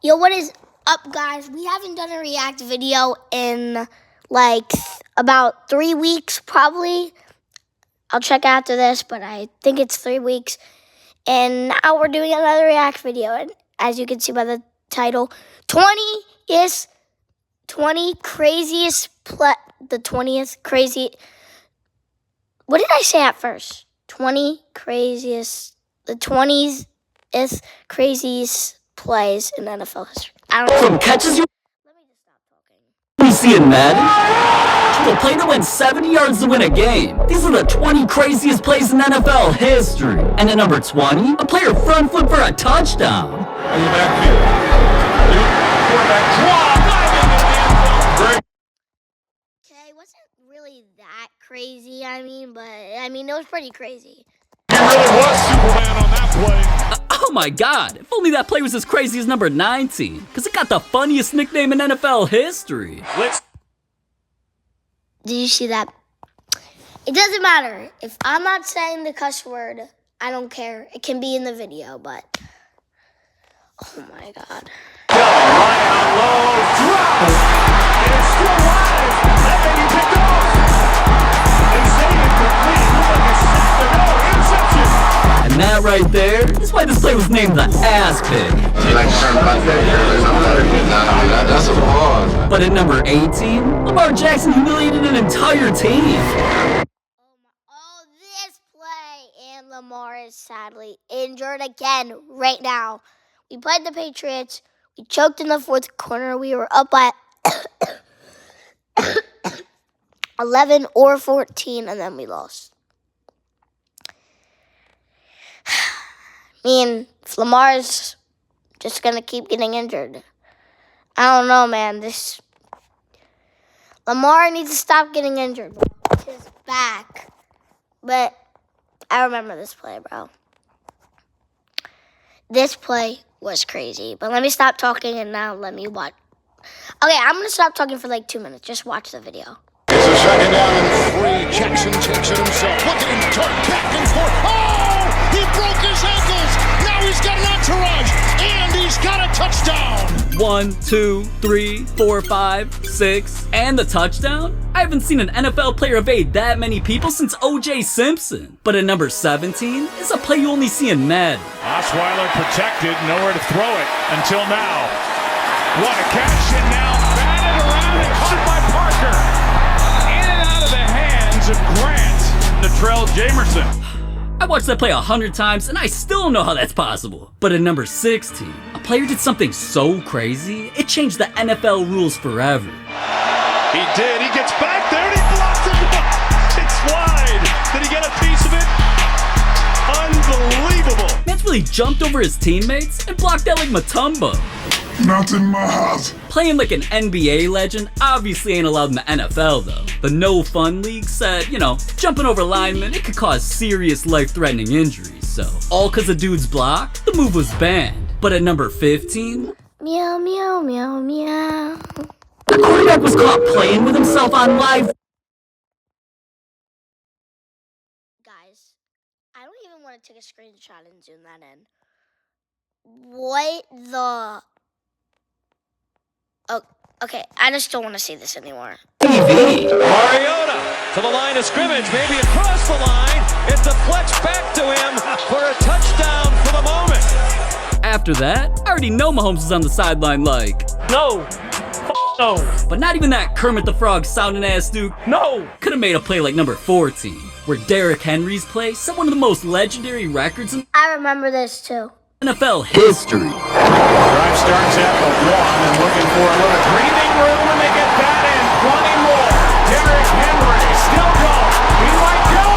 Yo, what is up, guys? We haven't done a react video in like about 3 weeks, probably. I'll check after this, but I think it's 3 weeks. And now we're doing another react video. And as you can see by the title, 20th crazy. What did I say at first? The 20th craziest plays in NFL history. I don't know. From catches you Let me just stop talking. we see in Madden, to the play that went 70 yards to win a game. These are the 20 craziest plays in NFL history. And at number 20, a player front foot for a touchdown. In the backfield. Quarterback draw. Okay, wasn't really that crazy, but it was pretty crazy. He really was Superman on that play. Oh my god, if only that play was as crazy as number 19, because it got the funniest nickname in NFL history. Did you see that? It doesn't matter. If I'm not saying the cuss word, I don't care. It can be in the video, but... Oh my god. And that right there is why this play was named the Ass Pig. That's a pause. But at number 18, Lamar Jackson humiliated an entire team. Oh, this play, and Lamar is sadly injured again right now. We played the Patriots. We choked in the fourth quarter. We were up by 11 or 14, and then we lost. If Lamar's just going to keep getting injured. I don't know, man. Lamar needs to stop getting injured. His back. But I remember this play, bro. This play was crazy. But let me stop talking and now let me watch. Okay, I'm going to stop talking for like 2 minutes. Just watch the video. It's a second down and 3. Jackson takes it himself. Look at him turn back and forth. Oh! He broke his ankles. Now he's got an entourage. And he's got a touchdown. 1, 2, 3, 4, 5, 6, and the touchdown? I haven't seen an NFL player evade that many people since O.J. Simpson. But at number 17 is a play you only see in Madden. Osweiler protected, nowhere to throw it until now. What a catch, and now batted around and caught by Parker. In and out of the hands of Grant. Natrell Jamerson. I watched that play 100 times and I still don't know how that's possible. But at number 16, a player did something so crazy, it changed the NFL rules forever. He did. He gets back there and he blocks it. It's wide. Did he get a piece of it? Unbelievable. Man's really jumped over his teammates and blocked that like Mutombo. Not in my house. Playing like an NBA legend obviously ain't allowed in the NFL though. The No Fun League said, jumping over linemen, it could cause serious life-threatening injuries. So, all cause the dude's block, the move was banned. But at number 15, Meow, meow, meow, meow. the quarterback was caught playing with himself on live. Guys, I don't even want to take a screenshot and zoom that in. What the... Oh, okay, I just don't want to see this anymore. TV. Mariota to the line of scrimmage, maybe across the line. It deflects back to him for a touchdown for the moment. After that, I already know Mahomes is on the sideline like, No. No. but not even that Kermit the Frog sounding ass Duke No. could have made a play like number 14, where Derrick Henry's play set one of the most legendary records in I remember this too. NFL history. Drive starts at the 1 and looking for a little breathing room and they get that in. 20 more. Derrick Henry still going. He might go.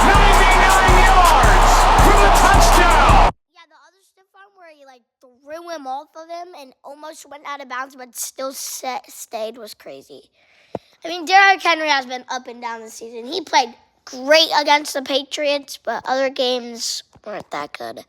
99 yards for the touchdown. Yeah, the other stiff arm where he threw him off of him and almost went out of bounds but still stayed was crazy. Derrick Henry has been up and down this season. He played great against the Patriots, but other games weren't that good.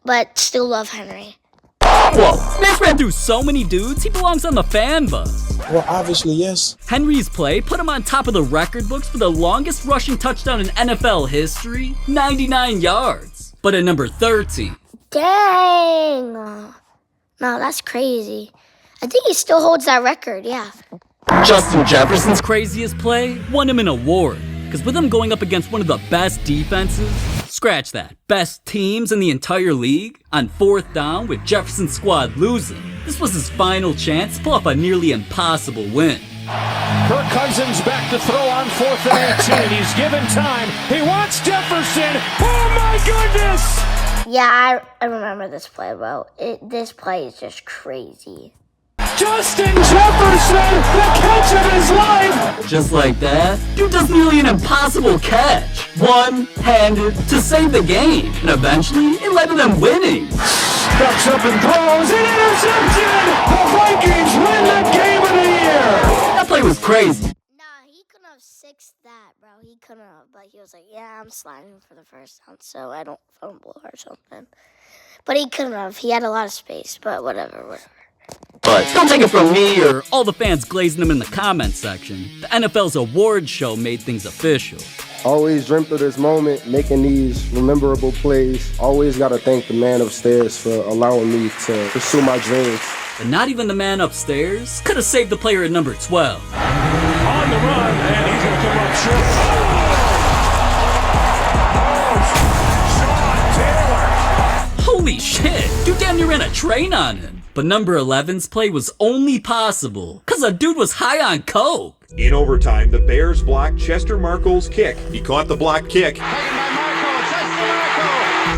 But still love Henry. Whoa, Smith ran through so many dudes, he belongs on the fan bus. Well, obviously, yes. Henry's play put him on top of the record books for the longest rushing touchdown in NFL history, 99 yards. But at number 13, Dang. No, that's crazy. I think he still holds that record, yeah. Justin Jefferson's craziest play won him an award. Because with him going up against one of the best defenses, scratch that, best teams in the entire league, on 4th down with Jefferson's squad losing, this was his final chance to pull off a nearly impossible win. Kirk Cousins back to throw on 4th and 18. He's given time. He wants Jefferson. Oh my goodness! Yeah, I remember this play, bro. This play is just crazy. Justin Jefferson, the catch of his life! Just like that, dude does nearly an impossible catch, one-handed, to save the game, and eventually it led to them winning. Steps up and throws an interception! The Vikings win the game of the year! That play was crazy. Nah, he couldn't have sixed that, bro. He couldn't have, but he was like, yeah, I'm sliding for the first down, so I don't fumble or something. But he couldn't have. He had a lot of space, but whatever. But don't take it from me or all the fans glazing them in the comments section. The NFL's awards show made things official. Always dreamt of this moment, making these memorable plays. Always got to thank the man upstairs for allowing me to pursue my dreams. But not even the man upstairs could have saved the player at number 12. On the run, and he's going to come up short. Oh! Sean Taylor! Holy shit, dude damn near ran a train on him. But number 11's play was only possible because the dude was high on coke. In overtime, the Bears blocked Chester Marcole's kick. He caught the blocked kick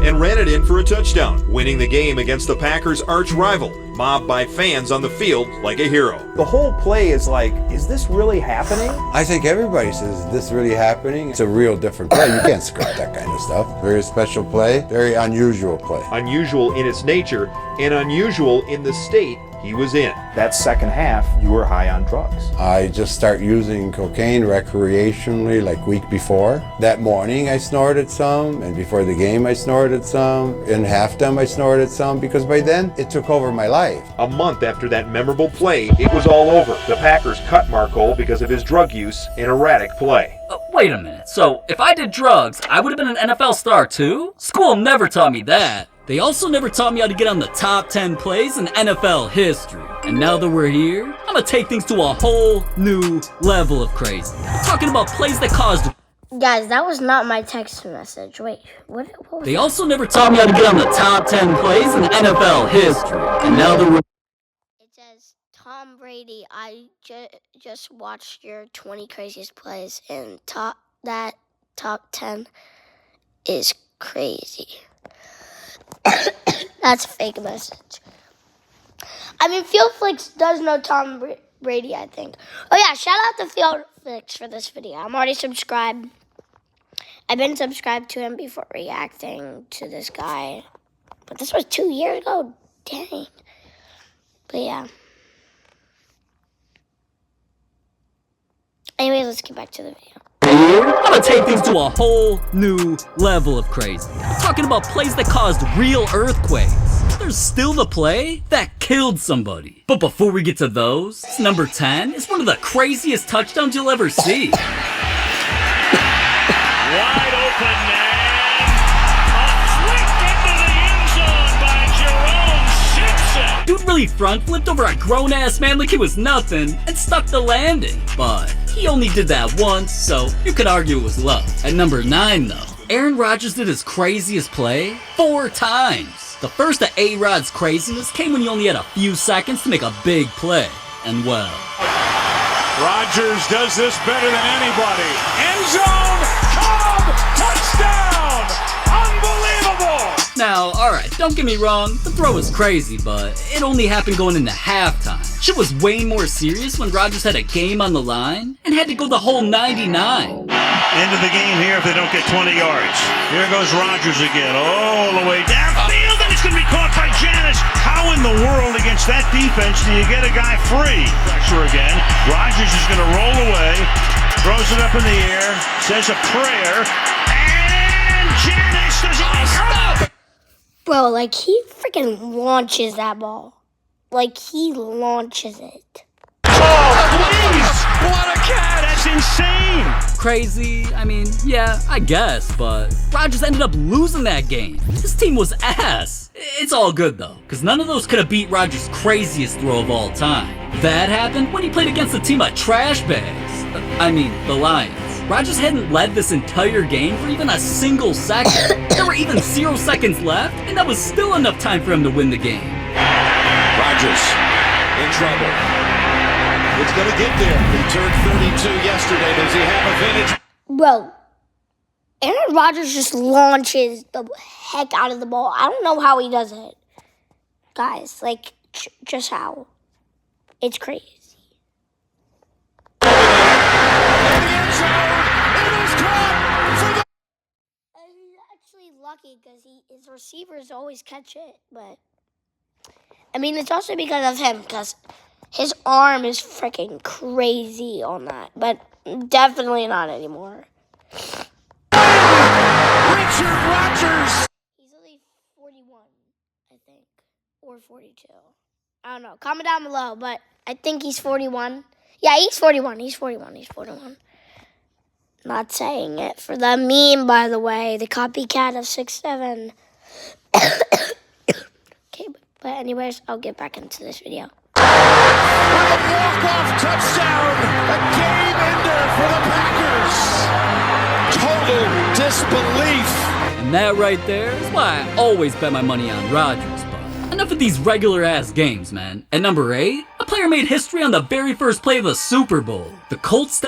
and ran it in for a touchdown, winning the game against the Packers' arch rival, mobbed by fans on the field like a hero. The whole play is like, is this really happening? I think everybody says, is this really happening? It's a real different play. You can't script that kind of stuff. Very special play, very unusual play. Unusual in its nature and unusual in the state he was in. That second half, you were high on drugs. I just start using cocaine recreationally like week before. That morning I snorted some, and before the game I snorted some. In halftime I snorted some, because by then it took over my life. A month after that memorable play, it was all over. The Packers cut Marcole because of his drug use and erratic play. Wait a minute, so if I did drugs, I would have been an NFL star too? School never taught me that. They also never taught me how to get on the top 10 plays in NFL history. And now that we're here, I'm gonna take things to a whole new level of crazy. I'm talking about plays that caused... Guys, that was not my text message. Wait, what was They that? also never taught me how to get on the top 10 plays in NFL history. And now that we're... It says, Tom Brady, I just watched your 20 craziest plays, and top 10 is crazy. That's a fake message. I mean, FieldFlix does know Tom Brady, I think. Oh yeah, shout out to FieldFlix for this video. I'm already subscribed. I've been subscribed to him before reacting to this guy. But this was 2 years ago. Dang. But yeah. Anyways, let's get back to the video. I'm gonna take things to a whole new level of crazy. I'm talking about plays that caused real earthquakes. There's still the play that killed somebody. But before we get to those, number 10 is one of the craziest touchdowns you'll ever see. Wide open man. A flick into the end zone by Jerome Simpson. Dude really front flipped over a grown ass man like it was nothing and stuck the landing. But he only did that once, so you could argue it was luck. At number 9 though, Aaron Rodgers did his craziest play 4 times. The first of A-Rod's craziness came when he only had a few seconds to make a big play. And well, Rodgers does this better than anybody. End zone, Cobb, touchdown! Unbelievable! now, alright, don't get me wrong, the throw was crazy, but it only happened going into halftime. Shit was way more serious when Rodgers had a game on the line and had to go the whole 99. End of the game here if they don't get 20 yards. Here goes Rodgers again, all the way downfield, and it's going to be caught by Janis. How in the world against that defense do you get a guy free? Pressure again. Rodgers is going to roll away, throws it up in the air, says a prayer, and Janis does it. Bro, like, he freaking launches that ball. Like, he launches it. Oh, please! What a catch! is insane. Crazy? I mean, yeah, I guess, but Rodgers ended up losing that game. His team was ass. It's all good though, because none of those could have beat Rodgers' craziest throw of all time. That happened when he played against a team of trash bags. I mean, the Lions. Rodgers hadn't led this entire game for even a single second. There were even 0 seconds left, and that was still enough time for him to win the game. Rodgers in trouble. It's going to get there. He turned 32 yesterday. Does he have a vintage? Bro, Aaron Rodgers just launches the heck out of the ball. I don't know how he does it. Guys, like, just how. It's crazy. He's actually lucky because his receivers always catch it, but I mean it's also because of him because his arm is freaking crazy on that, but definitely not anymore. Richard Rodgers. He's only 41, I think, or 42. I don't know. Comment down below, but I think he's 41. Yeah, he's 41. He's 41. Not saying it for the meme, by the way. The copycat of 6'7". Okay, but anyways, I'll get back into this video. With a walk-off touchdown, a game ender for the Packers. Total disbelief. And that right there is why I always bet my money on Rodgers. But enough of these regular-ass games, man. At number 8, a player made history on the very first play of the Super Bowl. The Colts...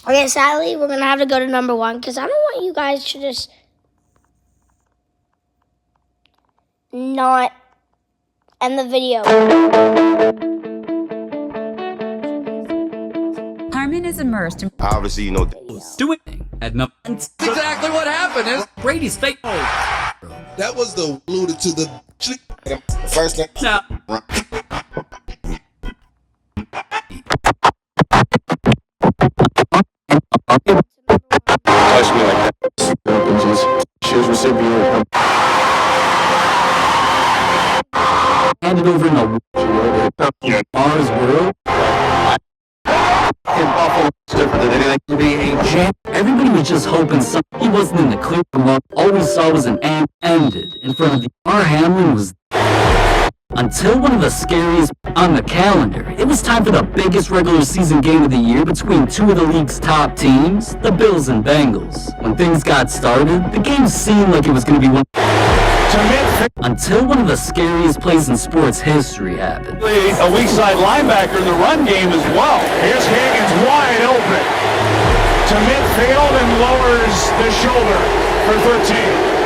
Okay, sadly, we're going to have to go to number 1 because I don't want you guys to just not end the video. Harmon is immersed in... Obviously, you know... Doing at number... Exactly what happened is... Brady's fake... That was the alluded to the... First thing... Now... Touch me like that. She was recipient. Handed over in the Mars world. In Buffalo, it's different than anything to be a champ. Everybody was just hoping he wasn't in the clear from what all we saw was an ended in front of the Damar Hamlin was until one of the scariest on the calendar. It was time for the biggest regular season game of the year between two of the league's top teams, the Bills and Bengals. When things got started, the game seemed like it was going to be one until one of the scariest plays in sports history happened. A weak side linebacker in the run game as well. Here's Higgins wide open to midfield and lowers the shoulder for 13.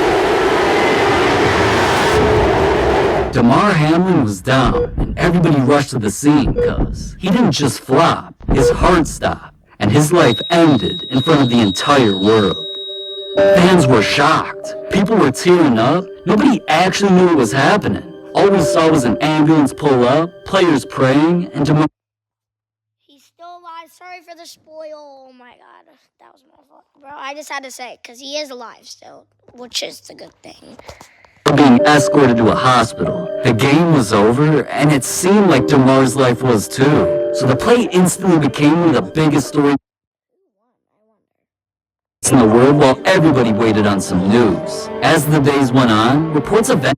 Damar Hamlin was down, and everybody rushed to the scene because he didn't just flop, his heart stopped, and his life ended in front of the entire world. Fans were shocked. People were tearing up. Nobody actually knew what was happening. All we saw was an ambulance pull up, players praying, and Damar... He's still alive. Sorry for the spoil. Oh my god. That was my fault. Bro, I just had to say it because he is alive still, which is the good thing. Being escorted to a hospital. The game was over, and it seemed like Damar's life was too. So the play instantly became one of the biggest stories in the world while everybody waited on some news. As the days went on, reports of... By the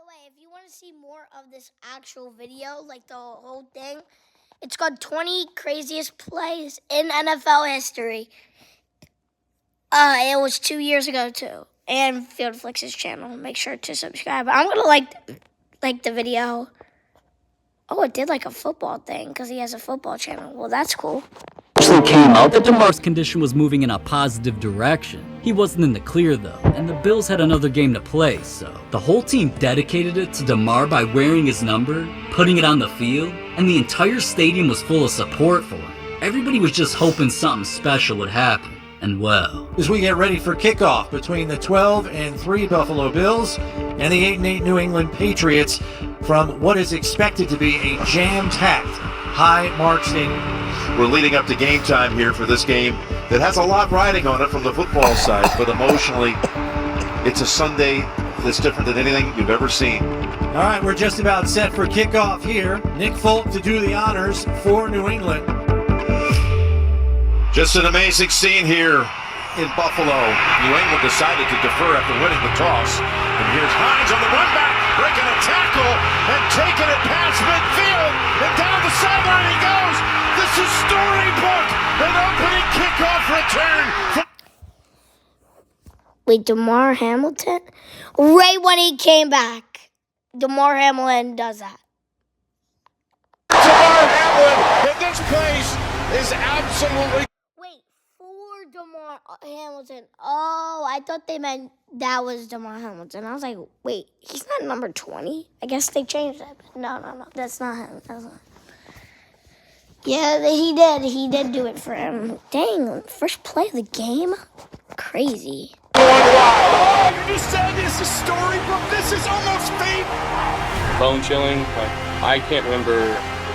way, if you want to see more of this actual video, like the whole thing, it's called 20 Craziest Plays in NFL History. It was 2 years ago too. And FieldFlix's channel. Make sure to subscribe. I'm gonna like the video. Oh, it did like a football thing because he has a football channel. Well, that's cool. Actually came out that Damar's condition was moving in a positive direction. He wasn't in the clear though, and the Bills had another game to play, so the whole team dedicated it to Damar by wearing his number, putting it on the field, and the entire stadium was full of support for him. Everybody was just hoping something special would happen. And well, as we get ready for kickoff between the 12-3 Buffalo Bills and the 8-8 New England Patriots from what is expected to be a jam-packed Highmark Stadium. We're leading up to game time here for this game that has a lot riding on it from the football side, but emotionally, it's a Sunday that's different than anything you've ever seen. All right, we're just about set for kickoff here. Nick Folk to do the honors for New England. Just an amazing scene here in Buffalo. New England decided to defer after winning the toss. And here's Hines on the run back, breaking a tackle and taking it past midfield. And down the sideline he goes. This is storybook. An opening kickoff return. Wait, DeMar Hamilton? Right when he came back, DeMar Hamilton does that. DeMar Hamlin in this place is absolutely... Wait, for DeMar Hamilton. Oh, I thought they meant that was DeMar Hamilton. I was like, wait, he's not number 20? I guess they changed that. But no, that's not him. That's not. Yeah, he did. He did do it for him. Dang, first play of the game? Crazy. Oh, you just said this is storybook. This is almost fate. Bone chilling. I can't remember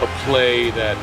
a play that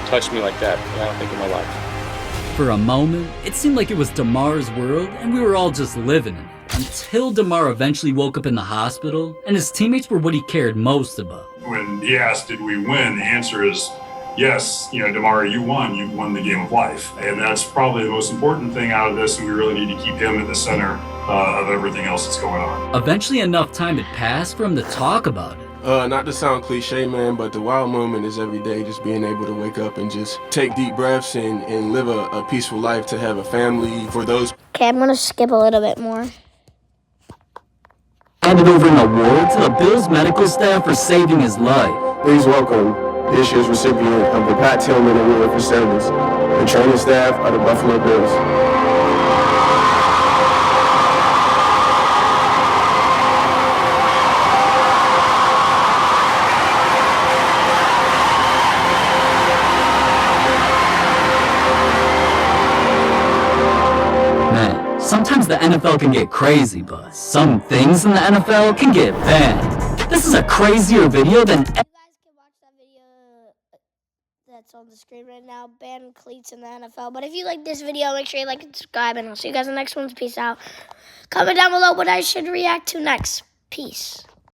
touched me like that, I don't think, in my life. For a moment, it seemed like it was DeMar's world and we were all just living in it. Until DeMar eventually woke up in the hospital and his teammates were what he cared most about. When he asked, did we win? The answer is yes. DeMar, you won the game of life. And that's probably the most important thing out of this, and we really need to keep him at the center of everything else that's going on. Eventually enough time had passed for him to talk about it. Not to sound cliche, man, but the wild moment is every day just being able to wake up and just take deep breaths and live a peaceful life, to have a family for those. Okay, I'm going to skip a little bit more. Handed over an award to the Bills medical staff for saving his life. Please welcome this year's recipient of the Pat Tillman Award for Service, the training staff of the Buffalo Bills. Sometimes the NFL can get crazy, but some things in the NFL can get banned. This is a crazier video than... You guys can watch that video that's on the screen right now, ban cleats in the NFL. But if you like this video, make sure you like and subscribe, and I'll see you guys in the next one. Peace out. Comment down below what I should react to next. Peace.